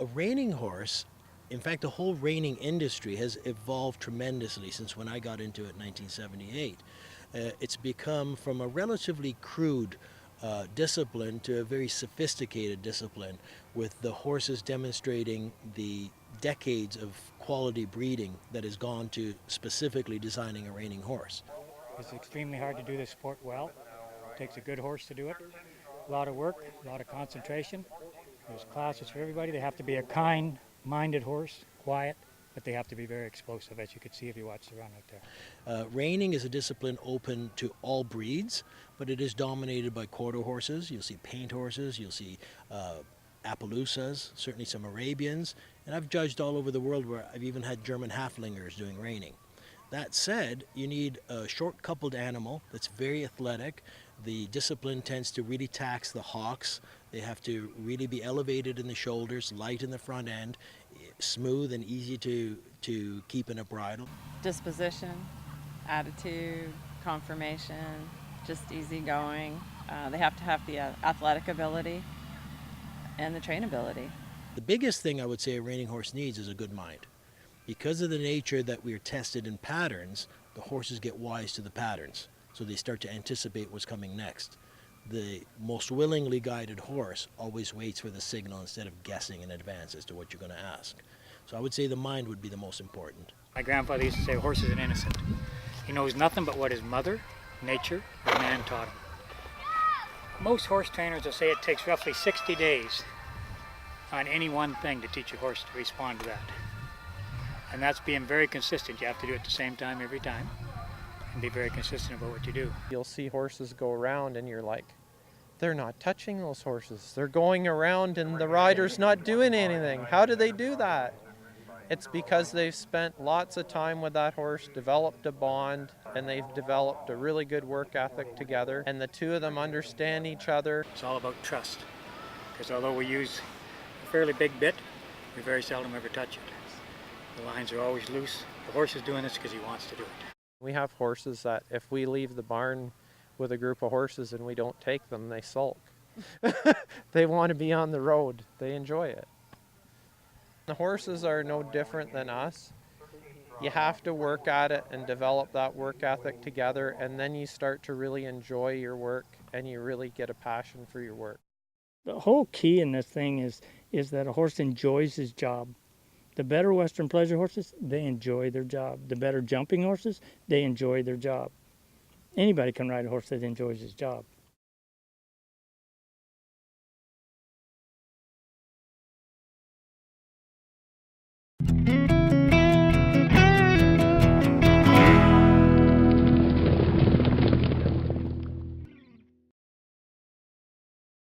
A reining horse, in fact, the whole reining industry has evolved tremendously since when I got into it in 1978. It's become from a relatively crude discipline to a very sophisticated discipline, with the horses demonstrating the decades of quality breeding that has gone to specifically designing a reining horse. It's extremely hard to do this sport well. It takes a good horse to do it. A lot of work, a lot of concentration. There's classes for everybody. They have to be a kind-minded horse, quiet, but they have to be very explosive, as you could see if you watch the run right there. Reining is a discipline open to all breeds, but it is dominated by quarter horses. You'll see paint horses, you'll see Appaloosas, certainly some Arabians, and I've judged all over the world where I've even had German Halflingers doing reining. That said, you need a short-coupled animal that's very athletic. The discipline tends to really tax the hocks. They have to really be elevated in the shoulders, light in the front end, smooth and easy to keep in a bridle. Disposition, attitude, conformation, just easygoing. They have to have the athletic ability and the trainability. The biggest thing I would say a reining horse needs is a good mind. Because of the nature that we are tested in patterns, the horses get wise to the patterns, so they start to anticipate what's coming next. The most willingly guided horse always waits for the signal instead of guessing in advance as to what you're going to ask. So I would say the mind would be the most important. My grandfather used to say a horse is an innocent. He knows nothing but what his mother, nature, or man taught him. Most horse trainers will say it takes roughly 60 days on any one thing to teach a horse to respond to that. And that's being very consistent. You have to do it at the same time every time and be very consistent about what you do. You'll see horses go around and you're like, they're not touching those horses. They're going around and the rider's not doing anything. How do they do that? It's because they've spent lots of time with that horse, developed a bond, and they've developed a really good work ethic together. And the two of them understand each other. It's all about trust. Because although we use a fairly big bit, we very seldom ever touch it. The lines are always loose. The horse is doing this because he wants to do it. We have horses that if we leave the barn with a group of horses and we don't take them, they sulk. They want to be on the road. They enjoy it. The horses are no different than us. You have to work at it and develop that work ethic together, and then you start to really enjoy your work and you really get a passion for your work. The whole key in this thing is that a horse enjoys his job. The better Western pleasure horses, they enjoy their job. The better jumping horses, they enjoy their job. Anybody can ride a horse that enjoys his job.